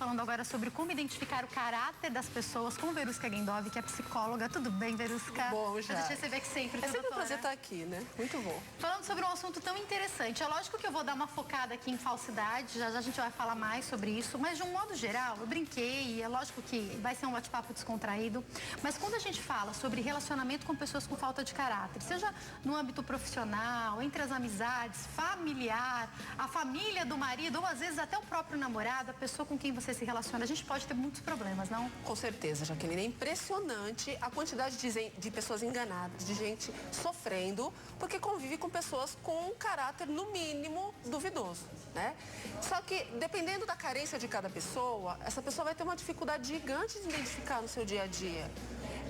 falando agora sobre como identificar o caráter das pessoas com Verusca Gendov, que é psicóloga. Tudo bem, Verusca? Bom, já. A gente receber aqui sempre, É sempre um prazer estar aqui, né? Muito bom. Falando sobre um assunto tão interessante. É lógico que eu vou dar uma focada aqui em falsidade, já já a gente vai falar mais sobre isso, mas de um modo geral, eu brinquei, é lógico que vai ser um bate-papo descontraído, mas quando a gente fala sobre relacionamento com pessoas com falta de caráter, seja no âmbito profissional, entre as amizades, familiar, a família do marido, ou às vezes até o próprio namorado, a pessoa com quem você se relaciona, a gente pode ter muitos problemas, não? Com certeza, Jaqueline. É impressionante a quantidade de pessoas enganadas, de gente sofrendo, porque convive com pessoas com um caráter, no mínimo, duvidoso, né? Só que, dependendo da carência de cada pessoa, essa pessoa vai ter uma dificuldade gigante de identificar no seu dia a dia.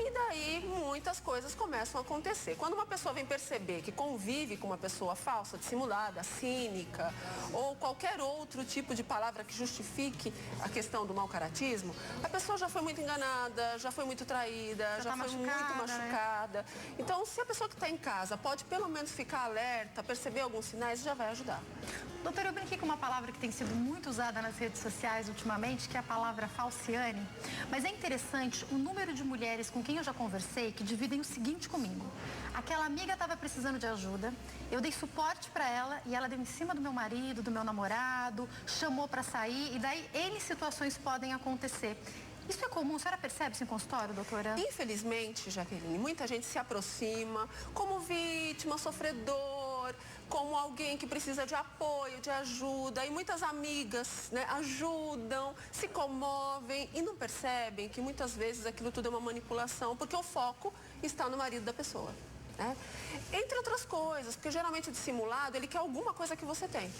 E daí, muitas coisas começam a acontecer. Quando uma pessoa vem perceber que convive com uma pessoa falsa, dissimulada, cínica, ou qualquer outro tipo de palavra que justifique a questão do mau-caratismo, a pessoa já foi muito enganada, já foi muito traída, já foi muito machucada. Né? Então, se a pessoa que está em casa pode pelo menos ficar alerta, perceber alguns sinais, já vai ajudar. Doutora, eu brinquei com uma palavra que tem sido muito usada nas redes sociais ultimamente, que é a palavra falciane. Mas é interessante o número de mulheres com quem eu já conversei que dividem o seguinte comigo. Aquela amiga estava precisando de ajuda, eu dei suporte para ela e ela deu em cima do meu marido, do meu namorado, chamou para sair e daí N situações podem acontecer. Isso é comum? A senhora percebe isso em consultório, doutora? Infelizmente, Jaqueline, muita gente se aproxima como vítima, sofredor, como alguém que precisa de apoio, de ajuda. E muitas amigas, né, ajudam, se comovem e não percebem que muitas vezes aquilo tudo é uma manipulação, porque o foco está no marido da pessoa. Né? Entre outras coisas, porque geralmente o dissimulado, ele quer alguma coisa que você tem.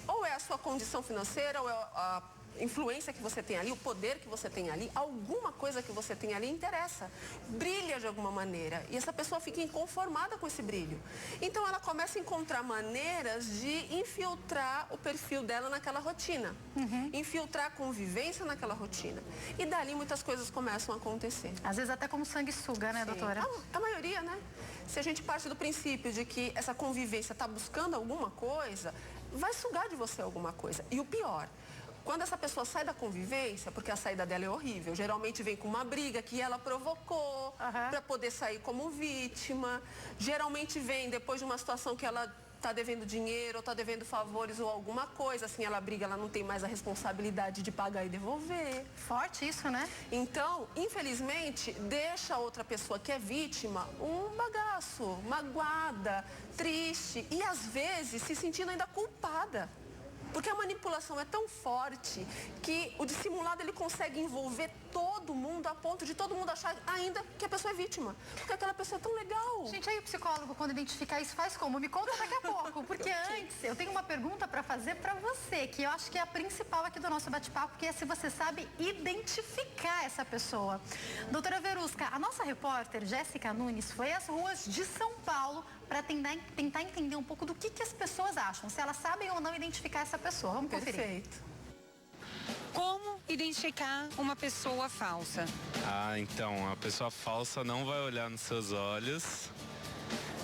Ou é a sua condição financeira, ou é a influência que você tem ali, o poder que você tem ali, alguma coisa que você tem ali interessa, brilha de alguma maneira e essa pessoa fica inconformada com esse brilho. Então ela começa a encontrar maneiras de infiltrar o perfil dela naquela rotina, infiltrar a convivência naquela rotina e dali muitas coisas começam a acontecer. Às vezes até como sanguessuga, né, doutora? A maioria, né? Se a gente parte do princípio de que essa convivência está buscando alguma coisa, vai sugar de você alguma coisa. E o pior, quando essa pessoa sai da convivência, porque a saída dela é horrível, geralmente vem com uma briga que ela provocou para poder sair como vítima, geralmente vem depois de uma situação que ela está devendo dinheiro, ou está devendo favores ou alguma coisa, assim, ela briga, ela não tem mais a responsabilidade de pagar e devolver. Forte isso, né? Então, infelizmente, deixa a outra pessoa que é vítima um bagaço, magoada, triste e às vezes se sentindo ainda culpada. Porque a manipulação é tão forte que o dissimulado ele consegue envolver todo mundo a ponto de todo mundo achar ainda que a pessoa é vítima. Porque aquela pessoa é tão legal. Gente, aí o psicólogo, quando identificar isso, faz como? Me conta daqui a pouco. Porque antes, eu tenho uma pergunta para fazer para você, que eu acho que é a principal aqui do nosso bate-papo, que é se você sabe identificar essa pessoa. Doutora Verusca, a nossa repórter, Jéssica Nunes, foi às ruas de São Paulo para tentar entender um pouco do que as pessoas acham, se elas sabem ou não identificar essa pessoa. Vamos conferir. Perfeito. Como identificar uma pessoa falsa? Então, a pessoa falsa não vai olhar nos seus olhos.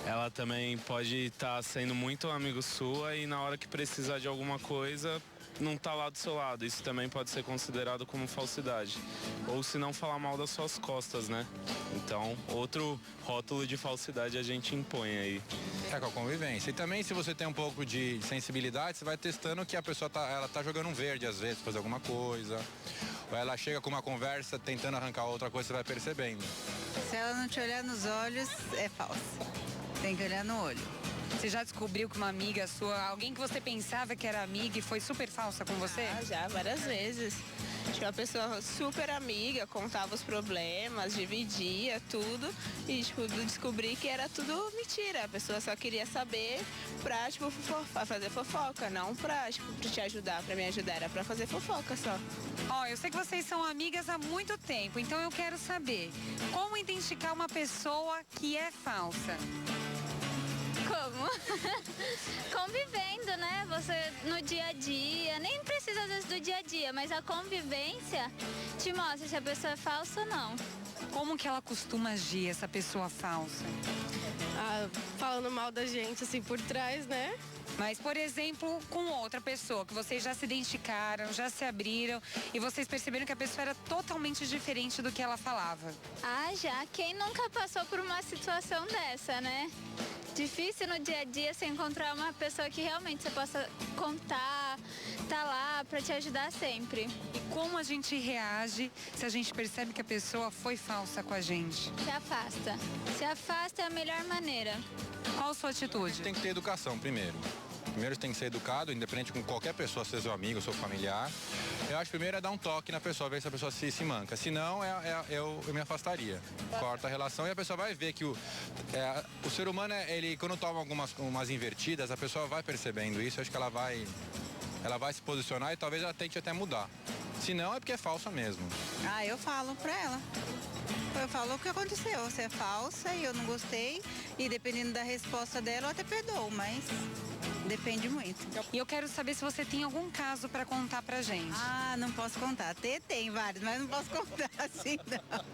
Ela também pode estar sendo muito amigo sua e na hora que precisar de alguma coisa, não tá lá do seu lado. Isso também pode ser considerado como falsidade. Ou se não falar mal das suas costas, né? Então, outro rótulo de falsidade a gente impõe aí. É com a convivência. E também, se você tem um pouco de sensibilidade, você vai testando que a pessoa ela tá jogando um verde, às vezes, fazer alguma coisa. Ou ela chega com uma conversa tentando arrancar outra coisa, você vai percebendo. Se ela não te olhar nos olhos, é falsa. Tem que olhar no olho. Você já descobriu que uma amiga sua, alguém que você pensava que era amiga e foi super falsa com você? Já, várias vezes. Tinha uma pessoa super amiga, contava os problemas, dividia tudo e, descobri que era tudo mentira. A pessoa só queria saber pra, fazer fofoca, não pra te ajudar, pra me ajudar, era pra fazer fofoca só. Eu sei que vocês são amigas há muito tempo, então eu quero saber como identificar uma pessoa que é falsa. Como? Convivendo, né? Você no dia a dia, nem precisa às vezes do dia a dia, mas a convivência te mostra se a pessoa é falsa ou não. Como que ela costuma agir, essa pessoa falsa? Falando mal da gente, assim, por trás, né? Mas, por exemplo, com outra pessoa, que vocês já se identificaram, já se abriram e vocês perceberam que a pessoa era totalmente diferente do que ela falava. Já. Quem nunca passou por uma situação dessa, né? Difícil no dia a dia você encontrar uma pessoa que realmente você possa contar, tá lá pra te ajudar sempre. E como a gente reage se a gente percebe que a pessoa foi falsa com a gente? Se afasta. Se afasta é a melhor maneira. Qual a sua atitude? Tem que ter educação primeiro. Primeiro tem que ser educado, independente com qualquer pessoa, seja seu amigo, seu familiar. Eu acho que primeiro é dar um toque na pessoa, ver se a pessoa se manca. Se não, eu me afastaria. Corta a relação e a pessoa vai ver que o ser humano, ele quando toma umas invertidas, a pessoa vai percebendo isso. Eu acho que ela vai se posicionar e talvez ela tente até mudar. Se não, é porque é falsa mesmo. Eu falo pra ela. Eu falo o que aconteceu. Você é falsa e eu não gostei. E dependendo da resposta dela, eu até perdoo, mas depende muito. E eu quero saber se você tem algum caso pra contar pra gente. Não posso contar. Tem vários, mas não posso contar assim, não.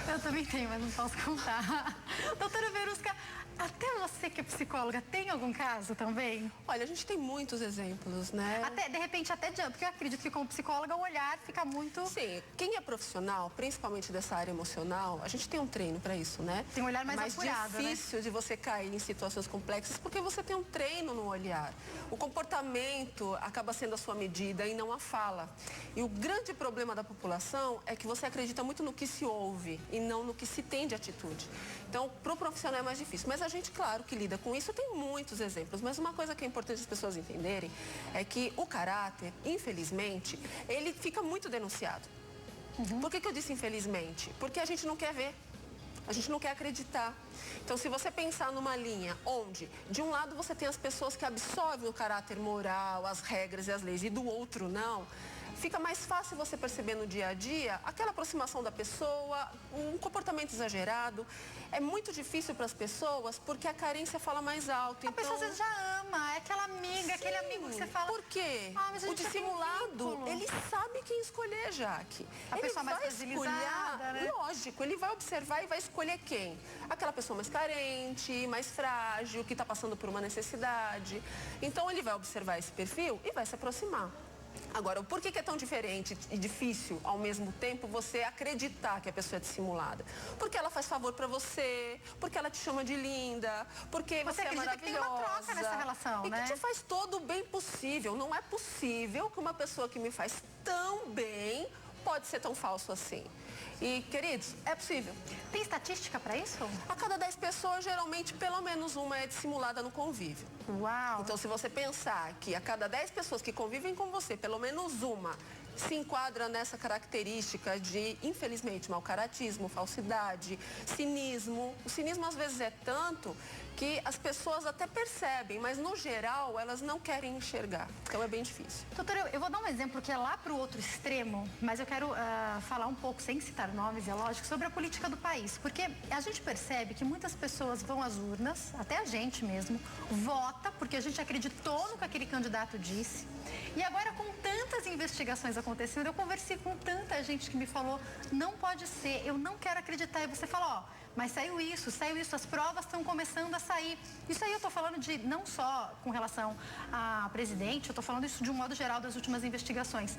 Eu também tenho, mas não posso contar. Doutora Verusca, até você que é psicóloga, tem algum caso também? Olha, a gente tem muitos exemplos, né? De repente, porque eu acredito que como psicóloga o olhar fica muito... Sim, quem é profissional, principalmente dessa área emocional, a gente tem um treino para isso, né? Tem um olhar mais apurado, né? Mais difícil de você cair em situações complexas porque você tem um treino no olhar. O comportamento acaba sendo a sua medida e não a fala. E o grande problema da população é que você acredita muito no que se ouve e não no que se tem de atitude. Então, para o profissional é mais difícil. Mas a gente, claro, que lida com isso, tem muitos exemplos. Mas uma coisa que é importante as pessoas entenderem é que o caráter, infelizmente, ele fica muito denunciado. Por que eu disse infelizmente? Porque a gente não quer ver. A gente não quer acreditar. Então, se você pensar numa linha onde, de um lado, você tem as pessoas que absorvem o caráter moral, as regras e as leis, e do outro não, fica mais fácil você perceber no dia a dia aquela aproximação da pessoa, um comportamento exagerado. É muito difícil para as pessoas porque a carência fala mais alto. A pessoa às vezes já ama, é aquela amiga, aquele amigo que você fala... Por quê? O dissimulado, ele sabe quem escolher, Jaque. A pessoa mais fragilizada, né? Lógico, ele vai observar e vai escolher quem? Aquela pessoa mais carente, mais frágil, que está passando por uma necessidade. Então, ele vai observar esse perfil e vai se aproximar. Agora, por que é tão diferente e difícil, ao mesmo tempo, você acreditar que a pessoa é dissimulada? Porque ela faz favor pra você, porque ela te chama de linda, porque você é maravilhosa. Que tem uma troca nessa relação, né? E que te faz todo o bem possível. Não é possível que uma pessoa que me faz tão bem pode ser tão falso assim. E, queridos, é possível. Tem estatística para isso? A cada 10 pessoas, geralmente, pelo menos uma é dissimulada no convívio. Uau! Então, se você pensar que a cada 10 pessoas que convivem com você, pelo menos uma se enquadra nessa característica de, infelizmente, mau-caratismo, falsidade, cinismo. O cinismo, às vezes, é tanto que as pessoas até percebem, mas, no geral, elas não querem enxergar. Então, é bem difícil. Doutora, eu vou dar um exemplo que é lá para o outro extremo, mas eu quero falar um pouco, sem citar nomes, é lógico, sobre a política do país. Porque a gente percebe que muitas pessoas vão às urnas, até a gente mesmo, vota, porque a gente acreditou no que aquele candidato disse. E agora, com tantas investigações acontecendo, eu conversei com tanta gente que me falou, não pode ser, eu não quero acreditar. E você fala, mas saiu isso, as provas estão começando a sair. Isso aí eu estou falando de não só com relação a presidente, eu estou falando isso de um modo geral das últimas investigações.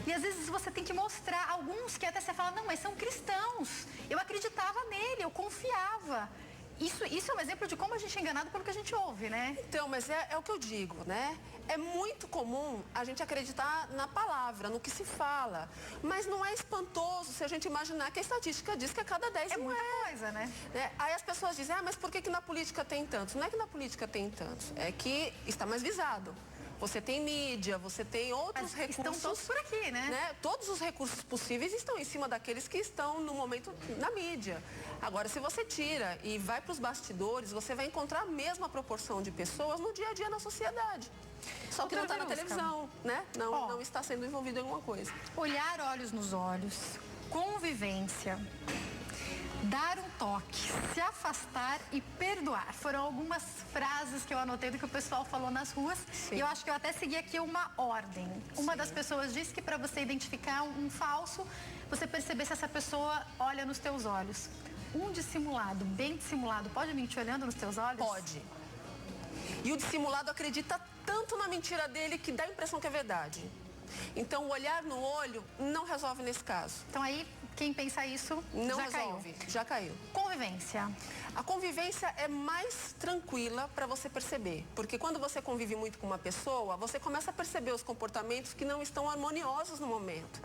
E às vezes você tem que mostrar alguns que até você fala, não, mas são cristãos. Eu acreditava nele, eu confiava. Isso é um exemplo de como a gente é enganado pelo que a gente ouve, né? Então, mas é o que eu digo, né? É muito comum a gente acreditar na palavra, no que se fala. Mas não é espantoso se a gente imaginar que a estatística diz que a cada 10 é muita coisa, né? Aí as pessoas dizem, mas por que na política tem tantos? Não é que na política tem tantos, é que está mais visado. Você tem mídia, você tem outros recursos. Estão todos por aqui, né? Todos os recursos possíveis estão em cima daqueles que estão no momento na mídia. Agora, se você tira e vai para os bastidores, você vai encontrar a mesma proporção de pessoas no dia a dia na sociedade. Só que não está na televisão, né? Não está sendo envolvido em alguma coisa. Olhar olhos nos olhos, convivência, dar um toque, se afastar e perdoar. Foram algumas frases que eu anotei do que o pessoal falou nas ruas. Sim. E eu acho que eu até segui aqui uma ordem. Uma das pessoas disse que para você identificar um falso, você perceber se essa pessoa olha nos teus olhos. um dissimulado, bem dissimulado, pode mentir olhando nos teus olhos? Pode. E o dissimulado acredita tanto na mentira dele que dá a impressão que é verdade. Então, o olhar no olho não resolve nesse caso. Então aí, quem pensa isso não já resolve, caiu. já caiu. Convivência. A convivência é mais tranquila para você perceber, porque quando você convive muito com uma pessoa, você começa a perceber os comportamentos que não estão harmoniosos no momento.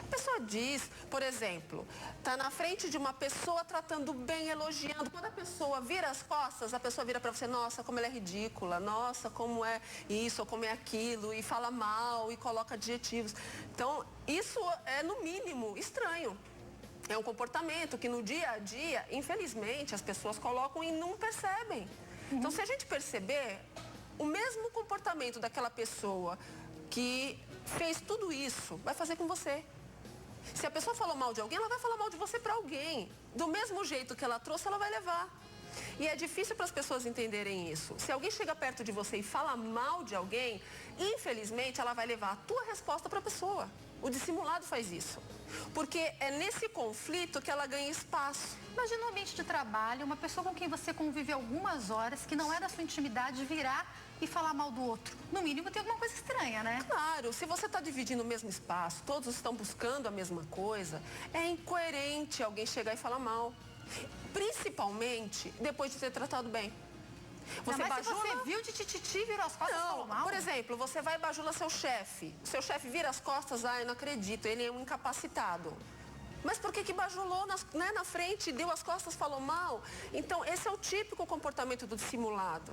A pessoa diz, por exemplo, tá na frente de uma pessoa tratando bem, elogiando. Quando a pessoa vira as costas, a pessoa vira para você, nossa, como ela é ridícula, nossa, como é isso, ou como é aquilo, e fala mal, e coloca adjetivos. Então, isso é, no mínimo, estranho. É um comportamento que no dia a dia, infelizmente, as pessoas colocam e não percebem. Então, se a gente perceber, o mesmo comportamento daquela pessoa que fez tudo isso, vai fazer com você. Se a pessoa falou mal de alguém, ela vai falar mal de você para alguém. Do mesmo jeito que ela trouxe, ela vai levar. E é difícil para as pessoas entenderem isso. Se alguém chega perto de você e fala mal de alguém, infelizmente, ela vai levar a tua resposta para a pessoa. O dissimulado faz isso. Porque é nesse conflito que ela ganha espaço. Imagina um ambiente de trabalho, uma pessoa com quem você convive algumas horas, que não é da sua intimidade, virar e falar mal do outro. No mínimo tem alguma coisa estranha, né? Claro, se você está dividindo o mesmo espaço, todos estão buscando a mesma coisa, é incoerente alguém chegar e falar mal. Principalmente depois de ter tratado bem. Você bajula... se você viu de tititi, virou as costas e falou mal? Por exemplo, você vai e bajula seu chefe. Seu chefe vira as costas, eu não acredito, ele é um incapacitado. Mas por que bajulou na frente, deu as costas, falou mal? Então, esse é o típico comportamento do dissimulado.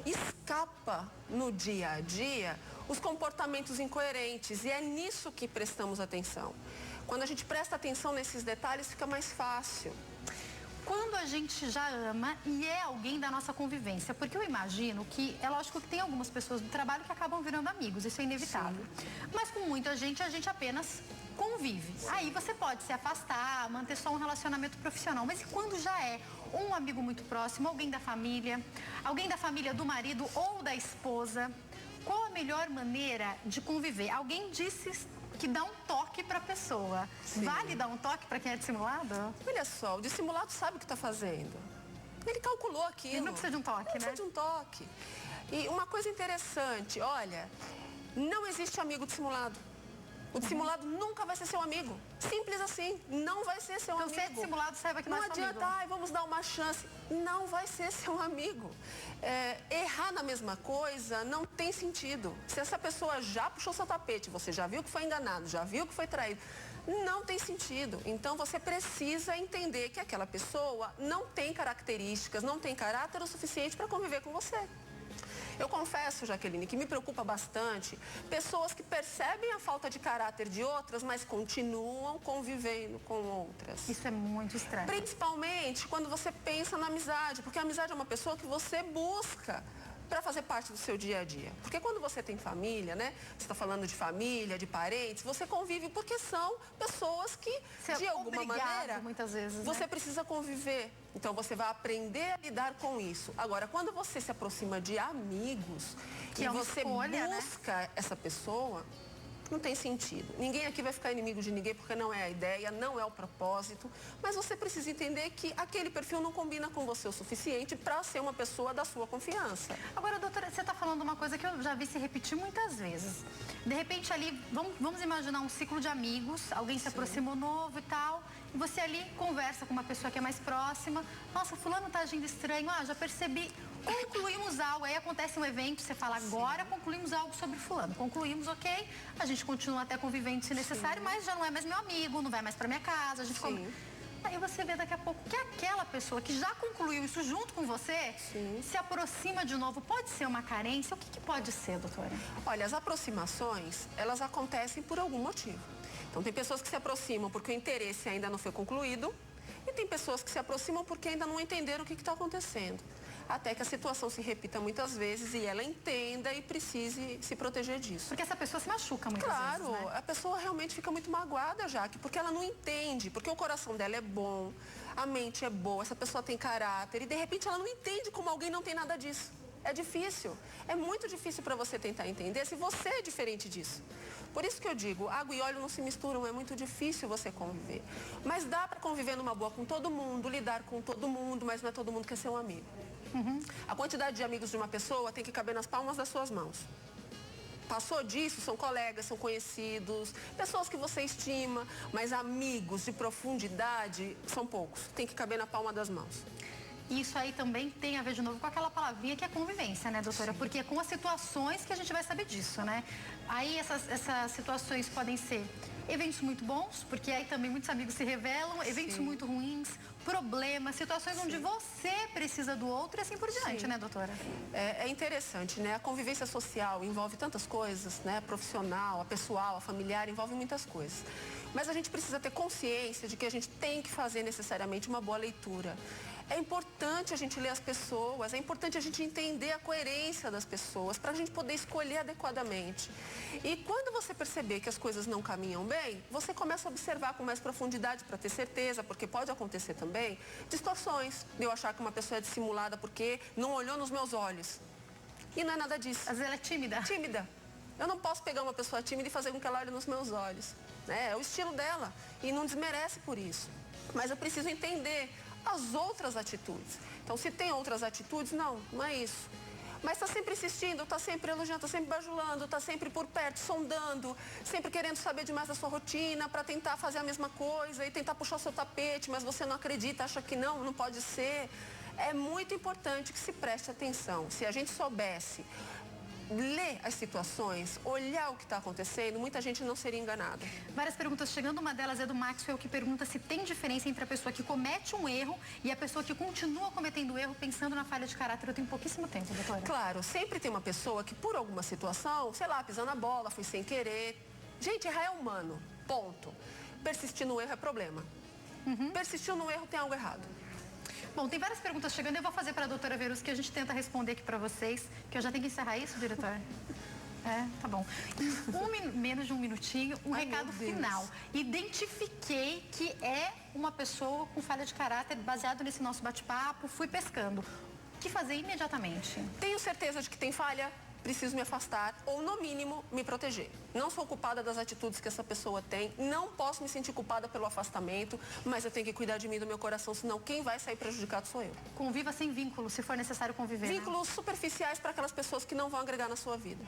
Escapa no dia a dia os comportamentos incoerentes e é nisso que prestamos atenção. Quando a gente presta atenção nesses detalhes, fica mais fácil. Quando a gente já ama e é alguém da nossa convivência, porque eu imagino que, é lógico que tem algumas pessoas do trabalho que acabam virando amigos, isso é inevitável. Sim. Mas com muita gente, a gente apenas convive. Sim. Aí você pode se afastar, manter só um relacionamento profissional, mas e quando já é um amigo muito próximo, alguém da família do marido ou da esposa, qual a melhor maneira de conviver? Alguém disse que dá um toque para a pessoa. Sim. Vale dar um toque para quem é dissimulado? Olha só, o dissimulado sabe o que está fazendo. Ele calculou aquilo. Ele não precisa de um toque, né? Não precisa de um toque. E uma coisa interessante, olha, não existe amigo dissimulado. O dissimulado nunca vai ser seu amigo. Simples assim, não vai ser seu amigo. Então, se é dissimulado, saiba que não é seu amigo. Não adianta, vamos dar uma chance. Não vai ser seu amigo. Errar na mesma coisa não tem sentido. Se essa pessoa já puxou seu tapete, você já viu que foi enganado, já viu que foi traído, não tem sentido. Então, você precisa entender que aquela pessoa não tem características, não tem caráter o suficiente para conviver com você. Eu confesso, Jaqueline, que me preocupa bastante pessoas que percebem a falta de caráter de outras, mas continuam convivendo com outras. Isso é muito estranho. Principalmente quando você pensa na amizade, porque a amizade é uma pessoa que você busca para fazer parte do seu dia a dia. Porque quando você tem família, né? Você está falando de família, de parentes, você convive porque são pessoas que, de alguma maneira, muitas vezes, você precisa conviver. Então, você vai aprender a lidar com isso. Agora, quando você se aproxima de amigos e você busca essa pessoa, não tem sentido. Ninguém aqui vai ficar inimigo de ninguém porque não é a ideia, não é o propósito. Mas você precisa entender que aquele perfil não combina com você o suficiente para ser uma pessoa da sua confiança. Agora, doutora, você está falando uma coisa que eu já vi se repetir muitas vezes. De repente ali, vamos imaginar um ciclo de amigos, alguém se aproximou novo e tal, e você ali conversa com uma pessoa que é mais próxima. Nossa, fulano tá agindo estranho, já percebi. Concluímos algo, aí acontece um evento, você fala, agora concluímos algo sobre fulano. Concluímos, ok, a gente continua até convivendo se necessário, mas já não é mais meu amigo, não vai mais pra minha casa, a gente Aí você vê daqui a pouco que aquela pessoa que já concluiu isso junto com você, se aproxima de novo. Pode ser uma carência? O que pode ser, doutora? Olha, as aproximações, elas acontecem por algum motivo. Então, tem pessoas que se aproximam porque o interesse ainda não foi concluído e tem pessoas que se aproximam porque ainda não entenderam o que está acontecendo. Até que a situação se repita muitas vezes e ela entenda e precise se proteger disso. Porque essa pessoa se machuca muitas vezes, né? A pessoa realmente fica muito magoada, Jaque, porque ela não entende, porque o coração dela é bom, a mente é boa, essa pessoa tem caráter e de repente ela não entende como alguém não tem nada disso. É difícil. É muito difícil para você tentar entender se você é diferente disso. Por isso que eu digo, água e óleo não se misturam, é muito difícil você conviver. Mas dá para conviver numa boa com todo mundo, lidar com todo mundo, mas não é todo mundo que é seu amigo. A quantidade de amigos de uma pessoa tem que caber nas palmas das suas mãos. Passou disso, são colegas, são conhecidos, pessoas que você estima, mas amigos de profundidade são poucos. Tem que caber na palma das mãos. Isso aí também tem a ver de novo com aquela palavrinha que é convivência, né, doutora? Porque é com as situações que a gente vai saber disso, né? Aí essas situações podem ser eventos muito bons, porque aí também muitos amigos se revelam, eventos muito ruins, problemas, situações onde você precisa do outro e assim por diante, né, doutora? É interessante, né? A convivência social envolve tantas coisas, né? A profissional, a pessoal, a familiar, envolve muitas coisas. Mas a gente precisa ter consciência de que a gente tem que fazer necessariamente uma boa leitura. É importante a gente ler as pessoas, é importante a gente entender a coerência das pessoas para a gente poder escolher adequadamente. E quando você perceber que as coisas não caminham bem, você começa a observar com mais profundidade para ter certeza, porque pode acontecer também, distorções de eu achar que uma pessoa é dissimulada porque não olhou nos meus olhos. E não é nada disso. Às vezes ela é tímida. Tímida. Eu não posso pegar uma pessoa tímida e fazer com que ela olhe nos meus olhos. Né? É o estilo dela e não desmerece por isso. Mas eu preciso entender as outras atitudes. Então, se tem outras atitudes, não é isso. Mas está sempre insistindo, está sempre elogiando, está sempre bajulando, está sempre por perto, sondando, sempre querendo saber demais da sua rotina para tentar fazer a mesma coisa e tentar puxar o seu tapete, mas você não acredita, acha que não pode ser. É muito importante que se preste atenção. Se a gente soubesse ler as situações, olhar o que está acontecendo, muita gente não seria enganada. Várias perguntas chegando, uma delas é do Maxwell, que pergunta se tem diferença entre a pessoa que comete um erro e a pessoa que continua cometendo erro pensando na falha de caráter. Eu tenho pouquíssimo tempo, doutora. Claro, sempre tem uma pessoa que por alguma situação, sei lá, pisando na bola, foi sem querer. Gente, errar é humano, ponto. Persistir no erro é problema. Persistir no erro tem algo errado. Bom, tem várias perguntas chegando. Eu vou fazer para a doutora Verus, que a gente tenta responder aqui para vocês. Que eu já tenho que encerrar isso, diretor? Tá bom. Menos de um minutinho, recado final. Identifiquei que é uma pessoa com falha de caráter, baseado nesse nosso bate-papo, fui pescando. O que fazer imediatamente? Tenho certeza de que tem falha, preciso me afastar ou, no mínimo, me proteger. Não sou culpada das atitudes que essa pessoa tem, não posso me sentir culpada pelo afastamento, mas eu tenho que cuidar de mim e do meu coração, senão quem vai sair prejudicado sou eu. Conviva sem vínculo, se for necessário conviver. Vínculos superficiais para aquelas pessoas que não vão agregar na sua vida.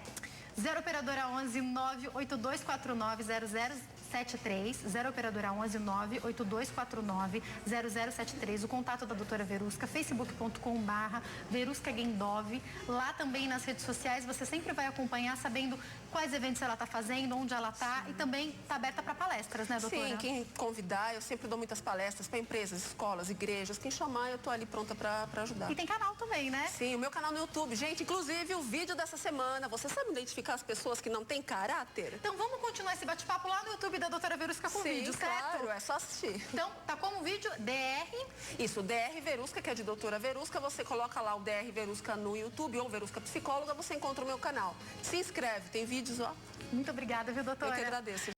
0 operadora 11 98249 0073, 0 operadora 11 98249 0073, o contato da doutora Verusca, facebook.com/veruscagendov. Lá também nas redes sociais você sempre vai acompanhar, sabendo quais eventos ela está fazendo, onde ela está, e também está aberta para palestras, né, doutora? Sim, quem convidar, eu sempre dou muitas palestras para empresas, escolas, igrejas, quem chamar eu tô ali pronta para ajudar. E tem canal também, né? Sim, o meu canal no YouTube. Gente, inclusive o vídeo dessa semana, você sabe identificar as pessoas que não têm caráter? Então vamos continuar esse bate-papo lá no YouTube da doutora Verusca com vídeo, certo? Claro, é só assistir. Então, tá como vídeo DR? Isso, DR Verusca, que é de doutora Verusca, você coloca lá o DR Verusca no YouTube ou Verusca Psicóloga, você encontra o meu canal. Se inscreve, tem vídeos, ó. Muito obrigada, viu, doutora? Eu que agradeço.